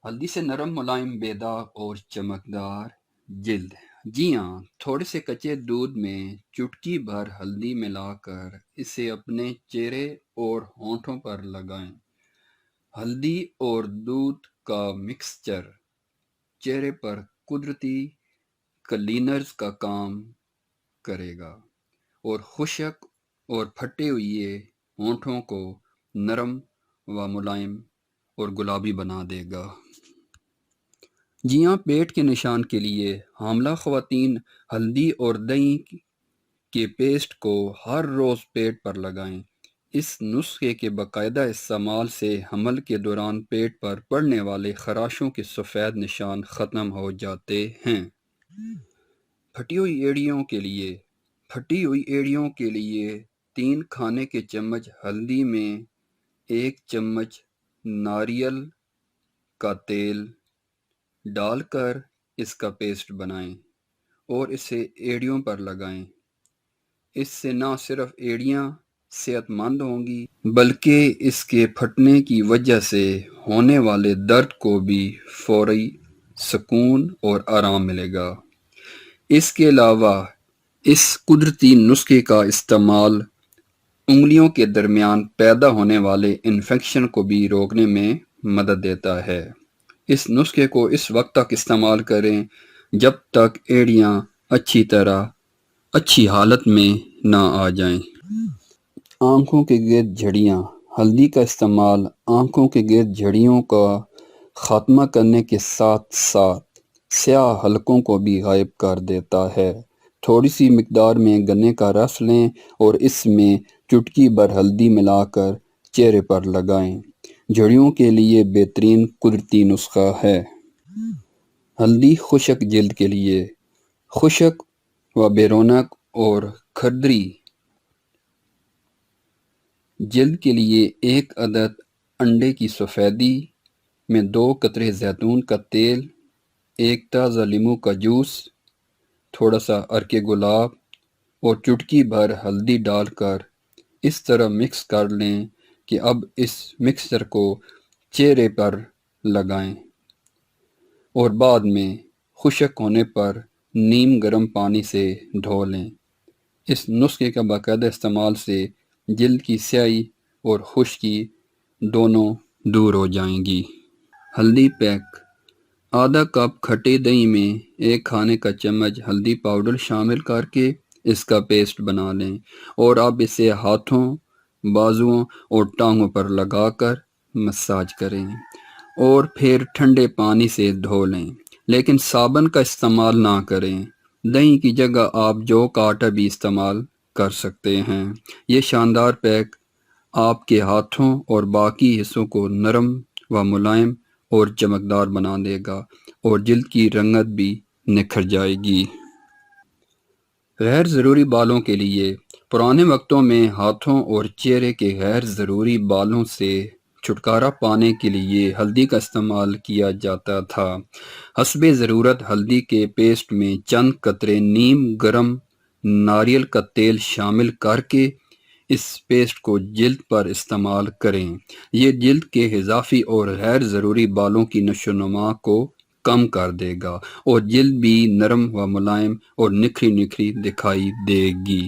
ہلدی سے نرم ملائم بے داغ اور چمکدار جلد۔ جی ہاں، تھوڑے سے کچے دودھ میں چٹکی بھر ہلدی ملا کر اسے اپنے چہرے اور ہونٹوں پر لگائیں۔ ہلدی اور دودھ کا مکسچر چہرے پر قدرتی کلینرز کا کام کرے گا اور خشک اور پھٹے ہوئے ہونٹوں کو نرم و ملائم اور گلابی بنا دے گا۔ جی ہاں، پیٹ کے نشان کے لیے حاملہ خواتین ہلدی اور دہی کے پیسٹ کو ہر روز پیٹ پر لگائیں۔ اس نسخے کے باقاعدہ استعمال سے حمل کے دوران پیٹ پر پڑنے والے خراشوں کے سفید نشان ختم ہو جاتے ہیں۔ پھٹی ہوئی ایڑیوں کے لیے 3 کھانے کے چمچ ہلدی میں 1 چمچ ناریل کا تیل ڈال کر اس کا پیسٹ بنائیں اور اسے ایڑیوں پر لگائیں۔ اس سے نہ صرف ایڑیاں صحت مند ہوں گی بلکہ اس کے پھٹنے کی وجہ سے ہونے والے درد کو بھی فوری سکون اور آرام ملے گا۔ اس کے علاوہ اس قدرتی نسخے کا استعمال انگلیوں کے درمیان پیدا ہونے والے انفیکشن کو بھی روکنے میں مدد دیتا ہے۔ اس نسخے کو اس وقت تک استعمال کریں جب تک ایڑیاں اچھی حالت میں نہ آ جائیں۔ آنکھوں کے گرد جھڑیاں۔ ہلدی کا استعمال آنکھوں کے گرد جھڑیوں کا خاتمہ کرنے کے ساتھ ساتھ سیاہ حلقوں کو بھی غائب کر دیتا ہے۔ تھوڑی سی مقدار میں گنے کا رس لیں اور اس میں چٹکی بھر ہلدی ملا کر چہرے پر لگائیں۔ جھڑیوں کے لیے بہترین قدرتی نسخہ ہے۔ ہلدی خشک جلد کے لیے خشک و بے رونق اور کھردری جلد کے لیے 1 عدد انڈے کی سفیدی میں 2 قطرے زیتون کا تیل، 1 تازہ لیموں کا جوس، تھوڑا سا عرق گلاب اور چٹکی بھر ہلدی ڈال کر اس طرح مکس کر لیں کہ اب اس مکسچر کو چہرے پر لگائیں اور بعد میں خشک ہونے پر نیم گرم پانی سے دھو لیں۔ اس نسخے کا باقاعدہ استعمال سے جلد کی سیاہی اور خشکی دونوں دور ہو جائیں گی۔ ہلدی پیک۔ آدھا کپ کھٹے دہی میں 1 کھانے کا چمچ ہلدی پاؤڈر شامل کر کے اس کا پیسٹ بنا لیں اور اب اسے ہاتھوں، بازوؤں اور ٹانگوں پر لگا کر مساج کریں اور پھر ٹھنڈے پانی سے دھو لیں، لیکن صابن کا استعمال نہ کریں۔ دہی کی جگہ آپ جو کا آٹا بھی استعمال کر سکتے ہیں۔ یہ شاندار پیک آپ کے ہاتھوں اور باقی حصوں کو نرم و ملائم اور چمکدار بنا دے گا اور جلد کی رنگت بھی نکھر جائے گی۔ غیر ضروری بالوں کے لیے۔ پرانے وقتوں میں ہاتھوں اور چہرے کے غیر ضروری بالوں سے چھٹکارا پانے کے لیے ہلدی کا استعمال کیا جاتا تھا۔ حسب ضرورت ہلدی کے پیسٹ میں چند قطرے نیم گرم ناریل کا تیل شامل کر کے اس پیسٹ کو جلد پر استعمال کریں۔ یہ جلد کے اضافی اور غیر ضروری بالوں کی نشو و نما کو کم کر دے گا اور جلد بھی نرم و ملائم اور نکھری دکھائی دے گی۔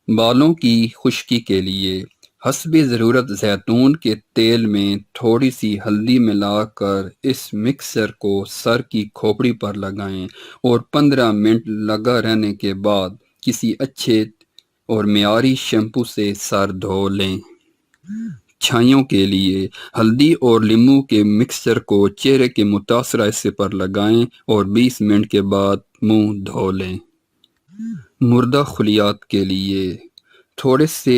بالوں کی خشکی کے لیے حسب ضرورت زیتون کے تیل میں تھوڑی سی ہلدی ملا کر اس مکسچر کو سر کی کھوپڑی پر لگائیں اور 15 منٹ لگا رہنے کے بعد کسی اچھے اور معیاری شیمپو سے سر دھو لیں۔ چھائیوں کے لیے ہلدی اور لیموں کے مکسچر کو چہرے کے متاثرہ حصے پر لگائیں اور 20 منٹ کے بعد منہ دھو لیں۔ مردہ خلیات کے لیے تھوڑے سے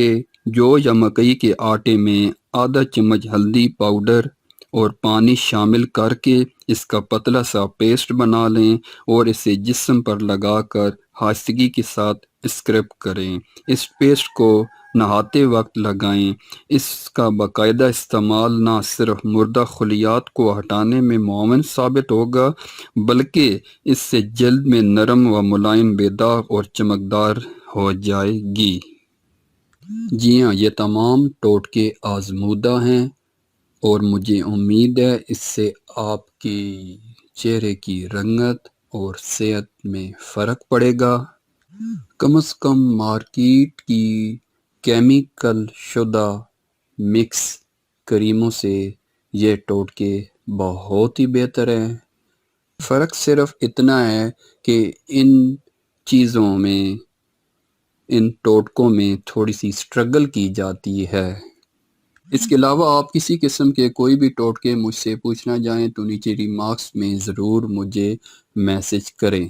جو یا مکئی کے آٹے میں آدھا چمچ ہلدی پاؤڈر اور پانی شامل کر کے اس کا پتلا سا پیسٹ بنا لیں اور اسے جسم پر لگا کر آہستگی کے ساتھ اسکرب کریں۔ اس پیسٹ کو نہاتے وقت لگائیں۔ اس کا باقاعدہ استعمال نہ صرف مردہ خلیات کو ہٹانے میں معاون ثابت ہوگا بلکہ اس سے جلد میں نرم و ملائم بے داغ اور چمکدار ہو جائے گی۔ جی ہاں، یہ تمام ٹوٹکے آزمودہ ہیں اور مجھے امید ہے اس سے آپ کی چہرے کی رنگت اور صحت میں فرق پڑے گا۔ کم از کم مارکیٹ کی کیمیکل شدہ مکس کریموں سے یہ ٹوٹکے بہت ہی بہتر ہیں۔ فرق صرف اتنا ہے کہ ان چیزوں میں، ان ٹوٹکوں میں تھوڑی سی سٹرگل کی جاتی ہے۔ اس کے علاوہ آپ کسی قسم کے کوئی بھی ٹوٹکے مجھ سے پوچھنا چاہیں تو نیچے ریمارکس میں ضرور مجھے میسج کریں۔